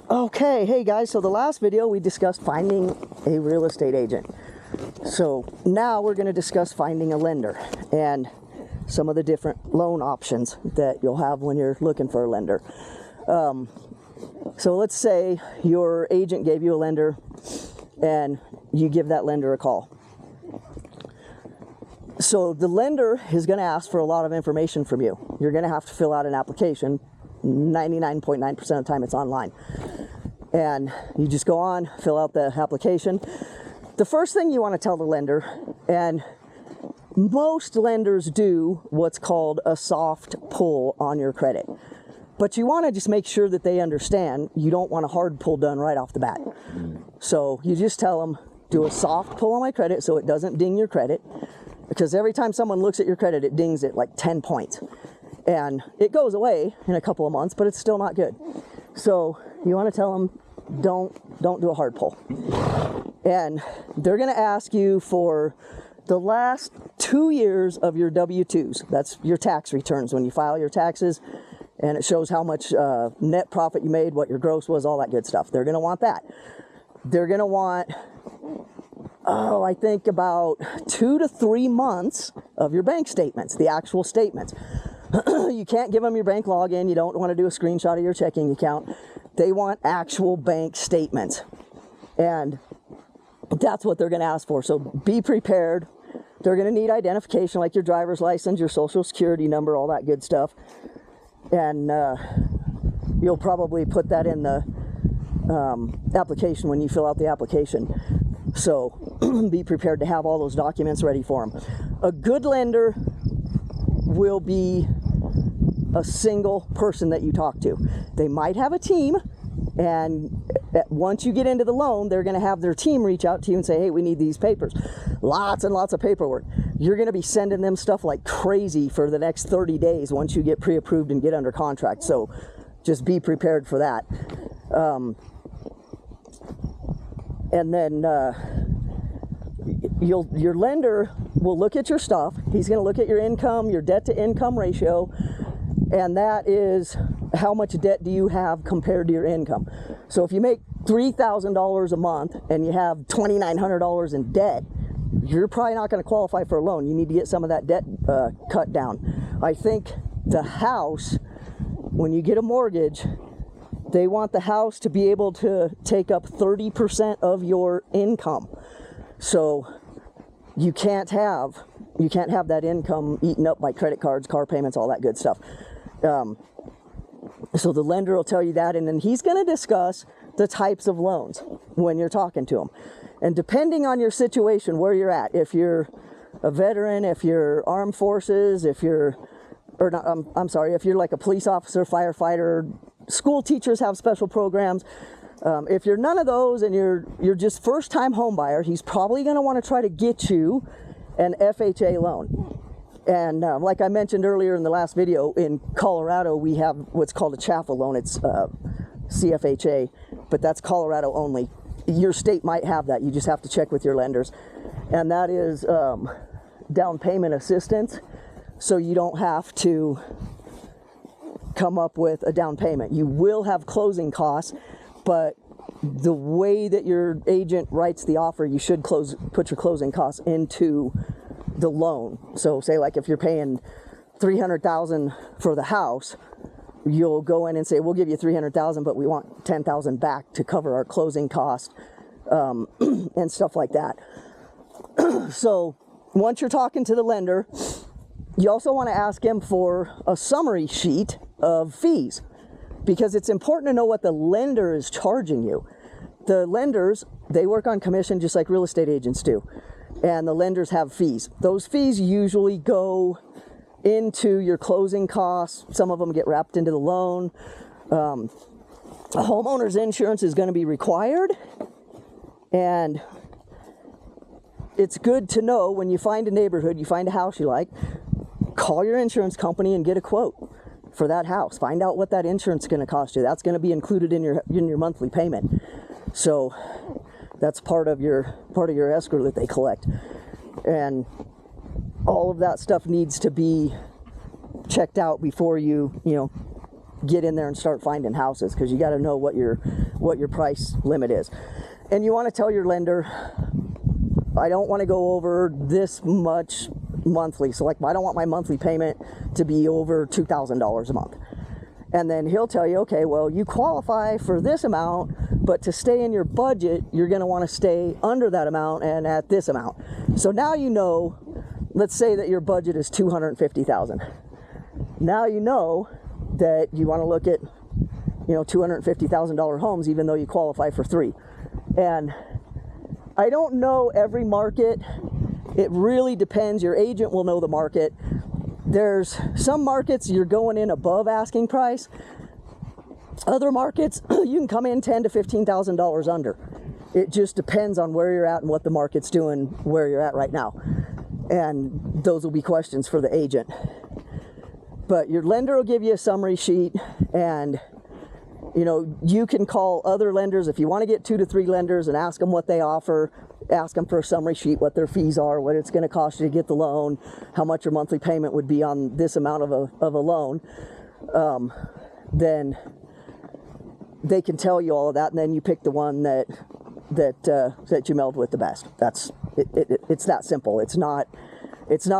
Okay, hey guys, so the last video we discussed finding a real estate agent. So now we're going to discuss finding a lender and some of the different loan options that you'll have when you're looking for a lender. So let's say your agent gave you a lender and you give that lender a call. So the lender is going to ask for a lot of information from you. You're going to have to fill out an application. 99.9% of the time it's online. And you just go on, fill out the application. The first thing you want to tell the lender, and most lenders do what's called a soft pull on your credit. But you want to just make sure that they understand you don't want a hard pull done right off the bat. So you just tell them, do a soft pull on my credit so it doesn't ding your credit. Because every time someone looks at your credit, it dings it like 10 points. And it goes away in a couple of months, but it's still not good. So you want to tell them, don't do a hard pull. And they're going to ask you for the last 2 years of your W-2s. That's your tax returns when you file your taxes, and it shows how much net profit you made, what your gross was, all that good stuff. They're going to want that. They're going to want, I think about 2 to 3 months of your bank statements, the actual statements. You can't give them your bank login. You don't want to do a screenshot of your checking account. They want actual bank statements. And that's what they're going to ask for. So be prepared. They're going to need identification like your driver's license, your social security number, all that good stuff. And you'll probably put that in the application when you fill out the application. So be prepared to have all those documents ready for them. A good lender will be a single person that you talk to. They might have a team, and once you get into the loan, they're going to have their team reach out to you and say, hey, we need these papers. Lots and lots of paperwork. You're going to be sending them stuff like crazy for the next 30 days once you get pre-approved and get under contract. So just be prepared for that. And then your lender will look at your stuff. He's going to look at your income, your debt to income ratio, and that is how much debt do you have compared to your income. So if you make $3,000 a month and you have $2,900 in debt, you're probably not going to qualify for a loan. You need to get some of that debt cut down. I think the house, when you get a mortgage, they want the house to be able to take up 30% of your income. So you can't have that income eaten up by credit cards, car payments, all that good stuff. So the lender will tell you that, and then he's going to discuss the types of loans when you're talking to him. And depending on your situation, where you're at, if you're a veteran, if you're armed forces, if you're like a police officer, firefighter, school teachers have special programs. If you're none of those and you're just first-time home buyer, he's probably going to want to try to get you an FHA loan. And like I mentioned earlier in the last video, in Colorado we have what's called a CHFA loan. It's CFHA, but that's Colorado only. Your state might have that. You just have to check with your lenders. And that is down payment assistance, so you don't have to come up with a down payment. You will have closing costs, but the way that your agent writes the offer, you should put your closing costs into the loan. So say like if you're paying $300,000 for the house, you'll go in and say, we'll give you $300,000, but we want $10,000 back to cover our closing cost, and stuff like that. So once you're talking to the lender, you also want to ask him for a summary sheet of fees, because it's important to know what the lender is charging you. The lenders, they work on commission just like real estate agents do. And the lenders have fees. Those fees usually go into your closing costs. Some of them get wrapped into the loan. A homeowner's insurance is going to be required. And it's good to know when you find a neighborhood, you find a house you like, call your insurance company and get a quote for that house. Find out what that insurance is going to cost you. That's going to be included in your monthly payment. So that's part of your escrow that they collect. And all of that stuff needs to be checked out before you get in there and start finding houses, because you got to know what your price limit is. And you want to tell your lender, I don't want to go over this much monthly. So like, I don't want my monthly payment to be over $2,000 a month. And then he'll tell you, okay, well, you qualify for this amount, but to stay in your budget, you're going to want to stay under that amount and at this amount. So now you know, let's say that your budget is $250,000. Now you know that you want to look at, $250,000 homes, even though you qualify for 3. And I don't know every market. It really depends. Your agent will know the market. There's some markets you're going in above asking price. Other markets, you can come in $10,000 to $15,000 under. It just depends on where you're at and what the market's doing where you're at right now. And those will be questions for the agent. But your lender will give you a summary sheet, and you can call other lenders if you want to get 2 to 3 lenders and ask them what they offer. Ask them for a summary sheet, what their fees are, what it's going to cost you to get the loan, how much your monthly payment would be on this amount of a loan. Then they can tell you all of that, and then you pick the one that you meld with the best. That's it. It's that simple. It's not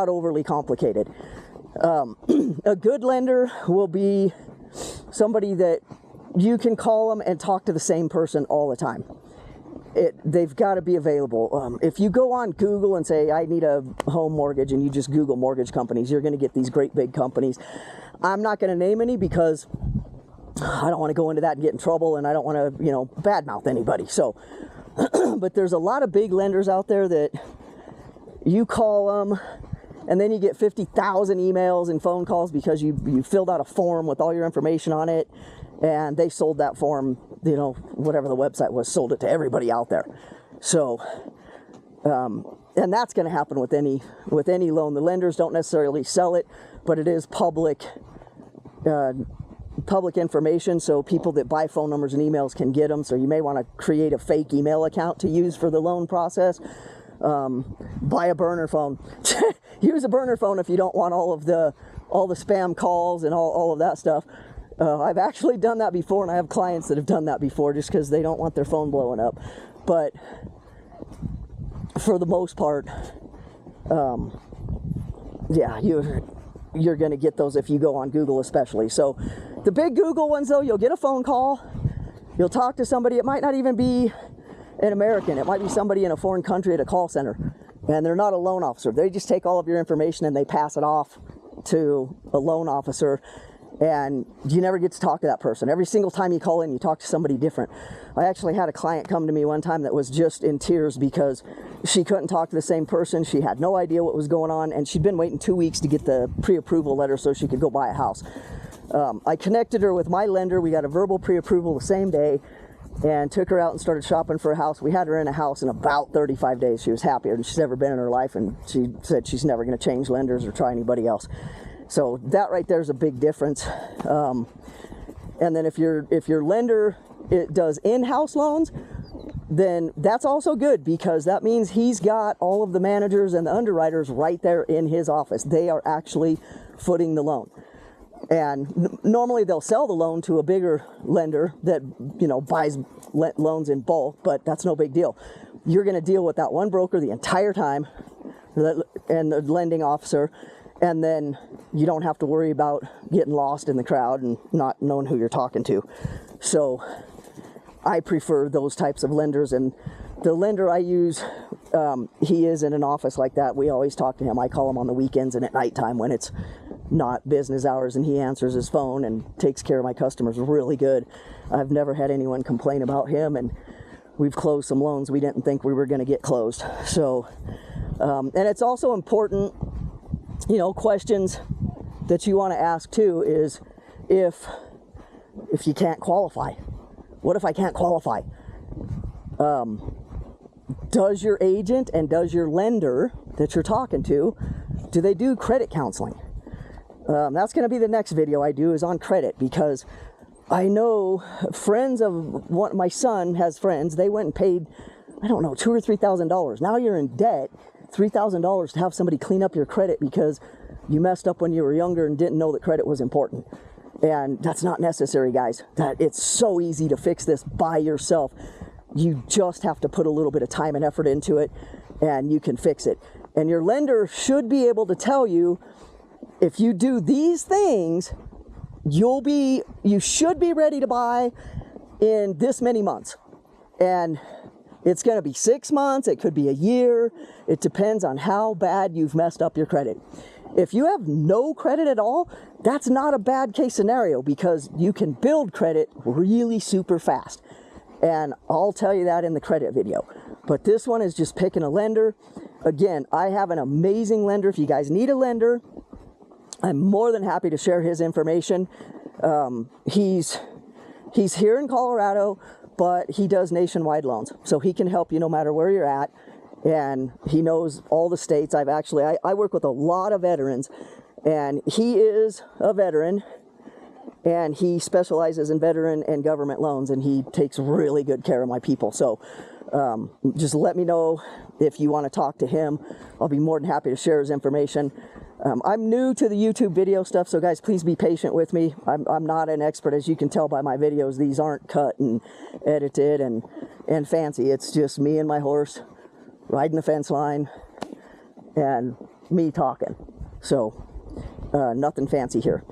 overly complicated. A good lender will be somebody that you can call them and talk to the same person all the time. They've got to be available. If you go on Google and say, I need a home mortgage, and you just Google mortgage companies, you're going to get these great big companies. I'm not going to name any because I don't want to go into that and get in trouble, and I don't want to, badmouth anybody. So, but there's a lot of big lenders out there that you call them, and then you get 50,000 emails and phone calls because you filled out a form with all your information on it, and they sold that form, whatever the website was, sold it to everybody out there. So, and that's going to happen with any loan. The lenders don't necessarily sell it, but it is public information, so people that buy phone numbers and emails can get them. So you may want to create a fake email account to use for the loan process. Buy a burner phone. Use a burner phone if you don't want all the spam calls and all of that stuff. I've actually done that before, and I have clients that have done that before just because they don't want their phone blowing up. But for the most part, you're going to get those if you go on Google especially. So the big Google ones, though, you'll get a phone call. You'll talk to somebody. It might not even be an American. It might be somebody in a foreign country at a call center, and they're not a loan officer. They just take all of your information and they pass it off to a loan officer, and you never get to talk to that person. Every single time you call in, you talk to somebody different. I actually had a client come to me one time that was just in tears because she couldn't talk to the same person. She had no idea what was going on, and she'd been waiting 2 weeks to get the pre-approval letter so she could go buy a house. I connected her with my lender. We got a verbal pre-approval the same day, and took her out and started shopping for a house. We had her in a house in about 35 days. She was happier than she's ever been in her life, and she said she's never going to change lenders or try anybody else. So that right there is a big difference. And then if your lender does in-house loans, then that's also good, because that means he's got all of the managers and the underwriters right there in his office. They are actually footing the loan. And normally they'll sell the loan to a bigger lender that, buys loans in bulk, but that's no big deal. You're going to deal with that one broker the entire time, and the lending officer, and then you don't have to worry about getting lost in the crowd and not knowing who you're talking to. So I prefer those types of lenders, and the lender I use, he is in an office like that. We always talk to him. I call him on the weekends and at nighttime when it's not business hours, and he answers his phone and takes care of my customers really good. I've never had anyone complain about him, and we've closed some loans we didn't think we were going to get closed. So, and it's also important, questions that you want to ask too is if you can't qualify. What if I can't qualify? Does your agent and does your lender that you're talking to, do they do credit counseling? That's going to be the next video I do, is on credit, because I know friends of my son has friends. They went and paid, I don't know, $2,000 or $3,000. Now you're in debt, $3,000 to have somebody clean up your credit because you messed up when you were younger and didn't know that credit was important. And that's not necessary, guys. It's so easy to fix this by yourself. You just have to put a little bit of time and effort into it, and you can fix it. And your lender should be able to tell you, if you do these things, you should be ready to buy in this many months. And it's going to be 6 months, it could be a year. It depends on how bad you've messed up your credit. If you have no credit at all, that's not a bad case scenario, because you can build credit really super fast. And I'll tell you that in the credit video. But this one is just picking a lender. Again, I have an amazing lender. If you guys need a lender, I'm more than happy to share his information. He's here in Colorado, but he does nationwide loans. So he can help you no matter where you're at. And he knows all the states. I work with a lot of veterans, and he is a veteran, and he specializes in veteran and government loans, and he takes really good care of my people. So just let me know if you want to talk to him. I'll be more than happy to share his information. I'm new to the YouTube video stuff, so guys, please be patient with me. I'm not an expert, as you can tell by my videos. These aren't cut and edited and fancy. It's just me and my horse riding the fence line and me talking. So nothing fancy here.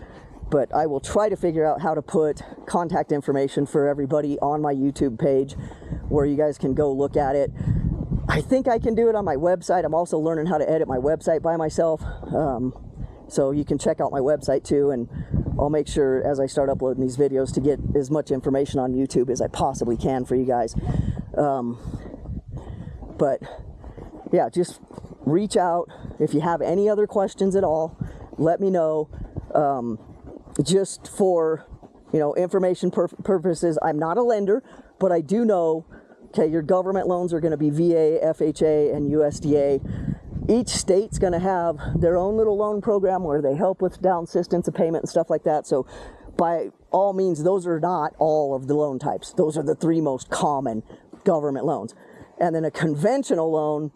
But I will try to figure out how to put contact information for everybody on my YouTube page where you guys can go look at it. I think I can do it on my website. I'm also learning how to edit my website by myself. So you can check out my website too, and I'll make sure as I start uploading these videos to get as much information on YouTube as I possibly can for you guys. But yeah, just reach out. If you have any other questions at all, let me know. Just for, information purposes, I'm not a lender, but I do know, okay, your government loans are going to be VA, FHA, and USDA. Each state's going to have their own little loan program where they help with down assistance of payment and stuff like that. So by all means, those are not all of the loan types. Those are the 3 most common government loans. And then a conventional loan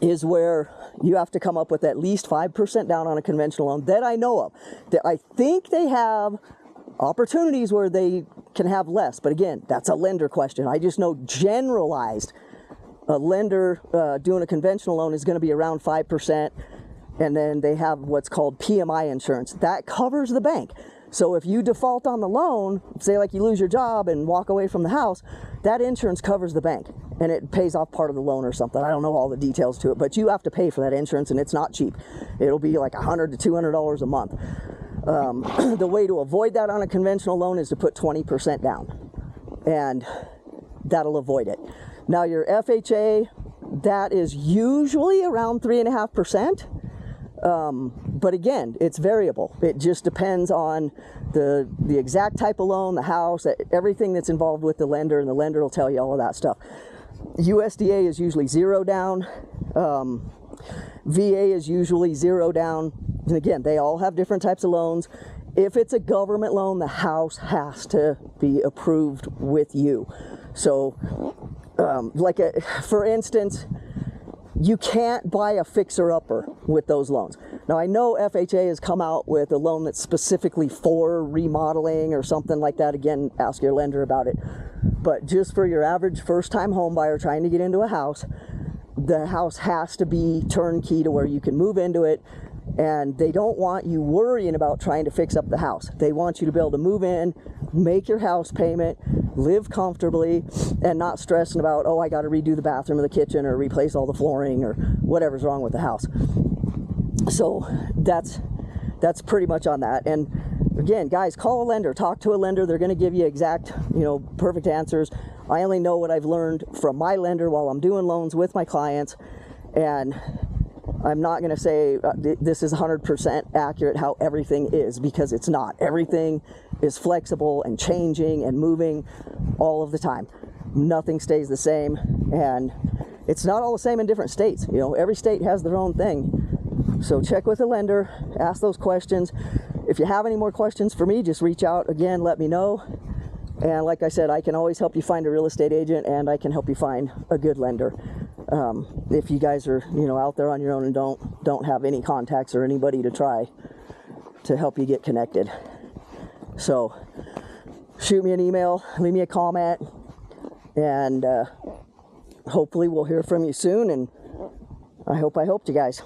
is where you have to come up with at least 5% down on a conventional loan that I know of. That I think they have opportunities where they can have less, but again, that's a lender question. I just know generalized, a lender doing a conventional loan is going to be around 5%, and then they have what's called PMI insurance. That covers the bank. So if you default on the loan, say like you lose your job and walk away from the house, that insurance covers the bank and it pays off part of the loan or something. I don't know all the details to it, but you have to pay for that insurance, and it's not cheap. It'll be like $100 to $200 a month. The way to avoid that on a conventional loan is to put 20% down, and that'll avoid it. Now your FHA, that is usually around 3.5%. But again, it's variable. It just depends on the exact type of loan, the house, everything that's involved with the lender, and the lender will tell you all of that stuff. USDA is usually 0 down. VA is usually 0 down. And again, they all have different types of loans. If it's a government loan, the house has to be approved with you. So, for instance, you can't buy a fixer-upper with those loans. Now, I know FHA has come out with a loan that's specifically for remodeling or something like that. Again, ask your lender about it. But just for your average first-time home buyer trying to get into a house, the house has to be turnkey to where you can move into it, and they don't want you worrying about trying to fix up the house. They want you to be able to move in, make your house payment, live comfortably, and not stressing about, oh, I got to redo the bathroom or the kitchen or replace all the flooring or whatever's wrong with the house. So that's pretty much on that. And again, guys, call a lender, talk to a lender. They're going to give you exact, perfect answers. I only know what I've learned from my lender while I'm doing loans with my clients, and I'm not going to say this is 100% accurate how everything is, because it's not. Everything is flexible and changing and moving all of the time. Nothing stays the same, and it's not all the same in different states. Every state has their own thing. So check with a lender, ask those questions. If you have any more questions for me, just reach out again, let me know. And like I said, I can always help you find a real estate agent, and I can help you find a good lender. If you guys are, out there on your own and don't have any contacts or anybody to try to help you get connected. So shoot me an email, leave me a comment, and hopefully we'll hear from you soon. And I hope I helped you guys.